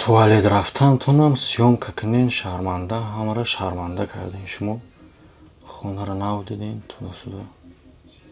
туалет рафтантонам съёмка кунин шарманда, ҳамаро шарманда кардин. Шумо хонаро навдидин туда-сюда.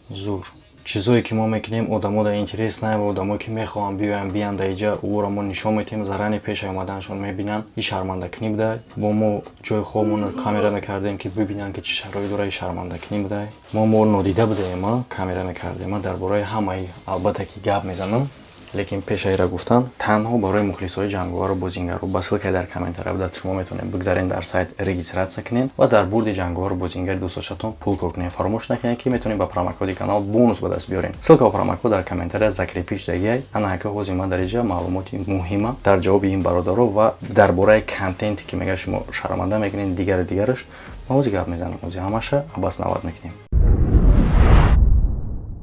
Зур. Чизое ки мо мекунем, одамода интерес наева, одамое ки мехоҳанд биёянд биянд да инҷа, ӯро мо нишон медиҳем, зарани пеш омаданашон мебинанд, и шармандакунӣ будай. Бо мо ҷои хобмонро камера мекардем ки бибинанд ки чӣ шароит дора, и шармандакунӣ будай. Мо нодида будем, камера мекардем, дар бораи ҳамаи албатта ки гап мезанам. лекин пешаира гуфтан танҳо барои мухлисои ҷанговару бозингару ба ссилкаи дар комментария будад шумо метавонед бигзарен дар сайт регистратсия кунед ва дар бурди ҷанговару бозингари дӯстдошатон пул кор кунед. Фаромӯш накунед ки метавонед ба промокоди канал бонус ба даст биёред. Ссилка ва промокод дар комментария закрепиш дагияй. Ана ҳака ҳозир ман дар инҷа маълумоти муҳима дар ҷавоби ин бародаро ва дар бораи контенте ки мега шумо шарманда мекунед дигараш ма ҳозир гап мезанам. ҳозир ҳамаша абас навад мекунем.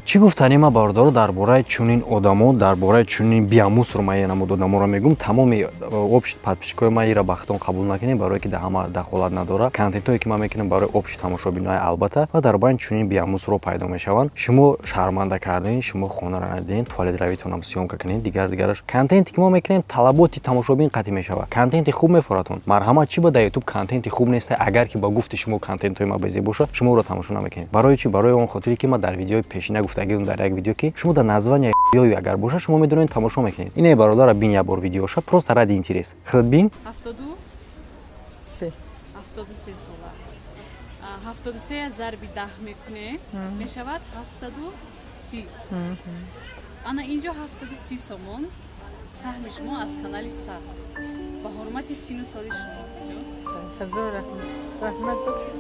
Чӣ гуфтани ма бародаро дар бораи чунин одамо, дар бораи чунин биамусро ма янамуд одаморо мегум, тамоми общий подписчикои ма ира бахтон қабул накунед, барое ки ҳама дахолат надора. Контентое ки ма мекунам барои общий тамошобинои албатта ва дар бораи чунин биамусро пайдо мешаванд. Шумо шарманда кардин, шумо хонаро надидин, туалет равитонам съёмка кунед, дигараш. Контенте ки мо мекунем талаботи тамошобин қатъӣ мешавад. Контенти хуб мефоратон. Марҳамат чӣ ба дар YouTube контенти хуб нест, агар ки ба гуфти шумо контентои ма безе боша, шумо ӯро тамошо намекунед. Барои чӣ? Барои он хотире ки ма дар видеои пешина гуфтагиам дар як видео ки шумо дар названия ёю агар боша, шумо медонед тамошо мекунед. Ине бародара бин як бор видеоша, просто ради интерес. Худод бин 73 сола. 73 зарби 10 мекуне, мешавад 730. Ана инҷо 730 сомон саҳми шумо аз канали Саҳ. Ба ҳурмати сину соли шумо. ҳазор раҳмат. Раҳмат бошед.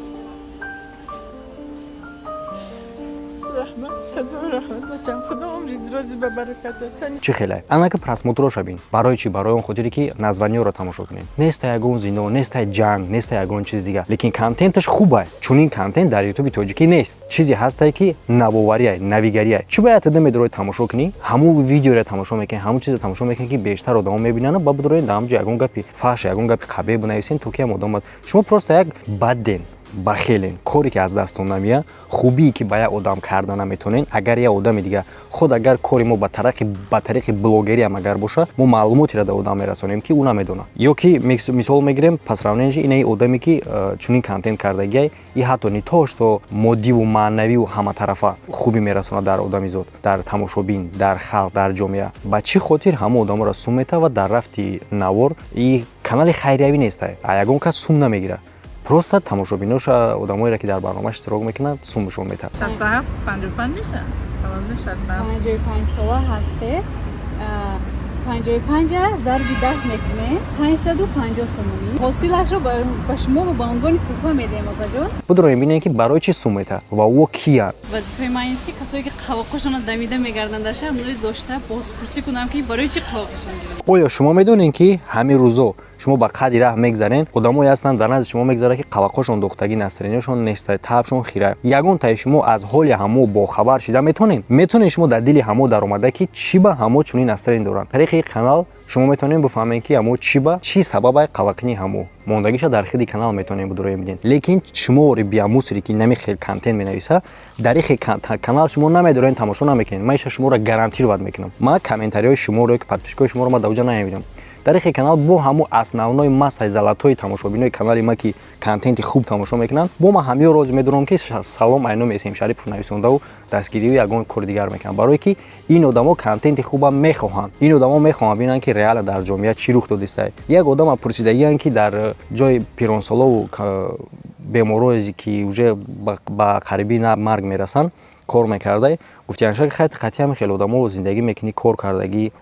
Чӣ хелай? Анака просмотро шабин. Барои чӣ? Барои он хотире ки названиёро тамошо кунем. Неста ягон зино, неста ҷанг, неста ягон чиз дигар. Лекин контенташ хубай. Чунин контент дар YouTube тоҷикӣ нест. Чизе ҳастае ки навоварияй, навигарияй. Чӣ бояд намедороед тамошо кунӣ? Ҳамун видеоро тамошо мекунӣ, ҳамун чизро тамошо мекунӣ ки бештар одамо мебинанд, ба бидороед дар ҳамҷо ягон гапи фахш, ягон гапи қабеҳ бинависен, то ки ҳам одам шумо просто як бадден. Бахелен коре ки аз дастон намеяд, хубие ки ба як одам карда наметонен. Агар як одами дигар худ агар кори мо ба тариқи блогери ам агар боша, мо маълумотеро да одам мерасонем ки ӯ намедона. Ё ки мисол мегирем пасравненҷи инаи одаме ки чунин контент кардагиай, и ҳатто нитош то моддиву маънавию ҳаматарафа хубӣ мерасонад дар одамизод, дар тамошобин, дар халқ, дар ҷомеа. Ба чӣ хотир ҳама одаморо сум метавад дар рафти навор? И канали хайриявӣ нестай, ягон кас сум намегирад. Просто тамошобиноша одамоеро ки дар барномааш иштирок мекунанд сумшон метавад. 67 55 меша. Таваззун 65. 55 сола ҳасте. 55 зарби 10 мекуне. 550 сомонӣ. ҳосилашро ба шумо ба унгони туҳфа медиҳем опаҷон. Будроем бинем ки барои чӣ сум метавад ва ӯ киянд? вазифаи ман ист ки касое ки қавоқошонро дамида мегарданд дар шаҳр мудои дошта бозпурсӣ кунам ки барои чӣ қавоқошон гиранд. оё шумо медонед ки ҳамин рӯзо шумо ба қадри раҳ мегзарен, одамое ҳастанд дар назди шумо мегзаранд ки қавақошон дохтагӣ настроениашон нестай, табшон хира. Ягон таи шумо аз ҳоли ҳамо бохабар шида метонед шумо дар дили ҳамо даромада ки чӣ ба ҳамо чунин настроен доранд. тариқи канал шумо метавонед бифаҳмед ки ҳамо чӣ ба чӣ сабабай қавақини ҳамо. мондагиша дар хиди канал метавонед бидороем биден. Лекин шумори биамусре ки нами хел контент менависа, дар ихи канал шумо намедоред тамошо намекунед. Ман иша шуморо гарантировать мекунам. Ма комментариҳои шуморо ки подписчикои шуморо ма дар уҷа наявидам. дар ихи канал бо ҳамо основной массаи залатои тамошобинои канали ма ки контенти хуб тамошо мекунанд, бо ма ҳамеё роз медонам ки салом айном Есим Шарипов нависондаву дастгирию ягон кори дигар мекунам. барое ки ин одамо контенти хубам мехоҳанд. ин одамо мехоҳанд бинанд ки реала дар ҷомеа чӣ рух додистае. як одама пурсидагиянд ки дар ҷои пиронсолову беморое ки уже ба қарибии марг мерасанд кор мекардай, гуфтианша ки қатъиян хеле одамо зиндагӣ мекунӣ, кор кардагӣ.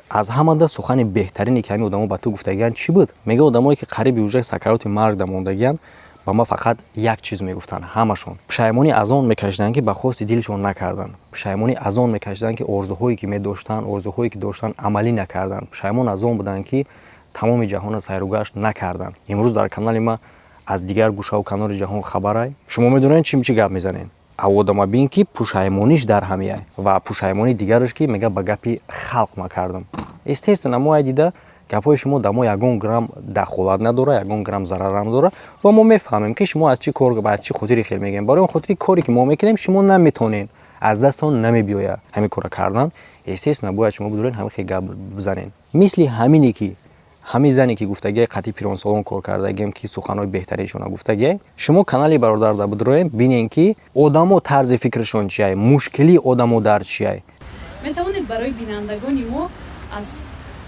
аз ҳамада сухани беҳтарине ки ҳамин одамо ба ту гуфтагиянд чӣ буд? Мега одамое ки қариби уже сакароти марг мондагиянд ба ма фақат як чиз мегуфтанд, ҳамашон пушаймонӣ аз он мекашиданд ки ба хости дилшон накарданд. пушаймонӣ аз он мекашиданд ки орзуҳое ки медоштанд, орзуҳое ки доштанд амалӣ накарданд. пушаймон аз он буданд ки тамоми ҷаҳонро сайругашт накарданд. имрӯз дар канали ма аз дигар гӯшаву канори ҷаҳон хабарай. шумо медонед чӣ гап мезанед? аводама бин ки пушаймониш дар ҳамияй ва пушаймони дигараш ки мега ба гапи халқ ма кардам. естественно мо ай дида гапҳои шумо дар мо ягон грамм дахолат надора, ягон грамм зарар надора ва мо мефаҳмем ки шумо аз чӣ кор ба чӣ хотири хел мегӯем. барои он хотири коре ки мо мекунем шумо наметонед, аз дастон намебиёяд ҳамин кора кардан. естественно бояд шумо бидоред ҳамин хел гап бизанед. мисли ҳамине ки ҳамин зане ки гуфтагиай қатъи пиронсолон кор кардагием ки суханҳои беҳтариншона гуфтагиай. Шумо канали бародар да бидроем бинен ки одамо тарзи фикршон чиай, мушкилии одамо дар чиай. метавонед барои бинандагони мо аз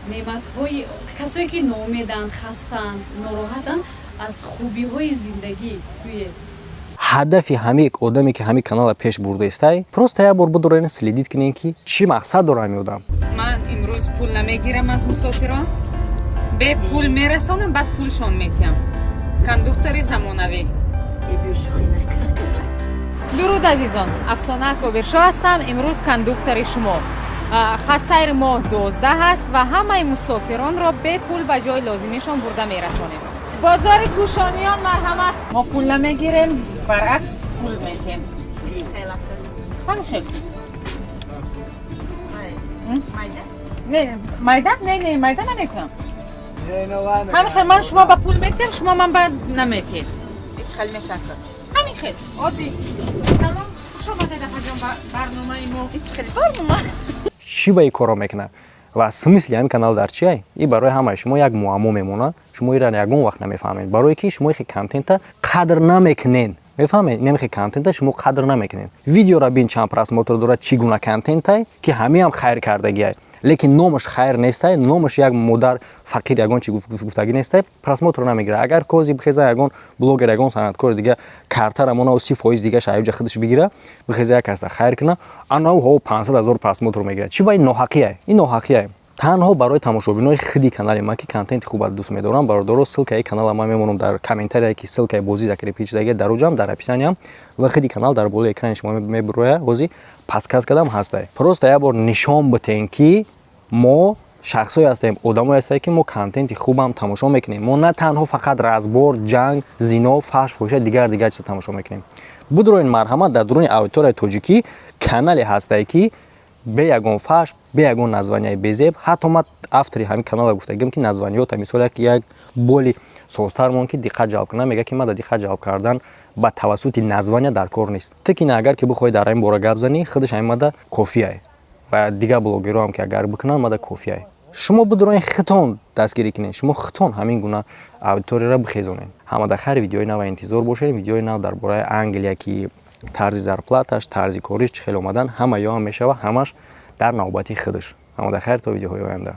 неъматҳои касое ки ноумеданд, хастанд, нороҳатанд, аз хубиҳои зиндагӣ гӯед. ҳадафи ҳамин одаме ки ҳамин каналро пеш бурдаистай просто як бор бидроен следит кинем ки чӣ мақсад дора ҳамин одам. ман имрӯз пул намегирам аз мусофирон, бе пул мерасонам, баъд пулшон метиҳам. Кондуктори замонавӣ. дуруд азизон, афсона кобиршо ҳастам. имрӯз кондуктори шумо. хатсайри моҳ 12 ҳаст ва ҳамаи мусофиронро бе пул ба ҷои лозимишон бурда мерасонем. бозори кӯшониён марҳамат. мо пул намегирем, баръакс пул метиҳем. ҳамин хел. не майда майда намекунам. ҳамин хел ман шумо ба пул метиҳем, шумо ман ба наметиҳед. ҳеҷ хел мешакл. ҳамин хел оддӣ. салом, хуш омадед афаҷон ба барномаи мо. ҳеҷ хел барнома. чӣ ба ин коро мекунад ва смисли ҳамин канал дар чиай? И барои ҳамаи шумо як муаммо мемонад. Шумо инро ягон вақт намефаҳмед, барое ки шумо ихи контента қадр намекунед. мефаҳмед? Намихи контента шумо қадр намекунед. Видеоро бин чанд просмотр дорад, чӣ гуна контентай ки ҳамеам хайр кардагиай. лекин номаш хайр нестай, номаш як модар фақир ягон чи гуфтагӣ нестай, просмотр намегира. Агар кози бихеза ягон блогер, ягон санъаткори дига картара мона 30% дига шаҳиҷа худаш бигира, бихеза як каса хайр кина, анау ҳо 500,000 просмотр мегира. Чӣ ба ин ноҳақияй? Ин ноҳақияй. танҳо барои тамошобинои худи канали ман ки контенти хубро дӯст медорам, бародаро ссилкаи канала ман мемонам дар комментария ки ссилкаи бозӣ закрепи шудаги дар уҷам дар описаниям ва худи канал дар болои экрани шумо мебирояд, ҳозир подсказкадам ҳастай. Просто як бор нишон битен ки мо шахсое ҳастем, одамое ҳастем ки мо контенти хубам тамошо мекунем. Мо на танҳо фақат разбор, ҷанг, зино, фаҳш, фоҳиша, дигар чиза тамошо мекунем. Бидроин марҳамат, дар дуруни аудиторияи тоҷикӣ канале ҳастай ки бе ягон фаҳш, бе ягон названияи безеб, ҳатто ман автори ҳамин канала гуфтагим ки названиёта мисол як боли созтармон ки диққат ҷалб кунад, мега ки мада диққат ҷалб кардан ба тавассути названия дар кор нест. Тикина агар ки бихоҳӣ дар ҳамин бора гап занӣ, худаш ҳамин мада кофияй. ва дигар блогерҳоам ки агар бикунанд мада кофияй. шумо бидроин хитон дастгирӣ кунед, шумо хитон ҳамин гуна аудиторияро бихезонед. ҳамада хайр, видеои нав интизор бошед. Видеои нав дар бораи Англия ки тарзи зарплаташ, тарзи кориш чӣ хел омадан, ҳама ёам мешава, ҳамаш дар навбати худаш. ҳамада хайр, то видеоҳои оянда.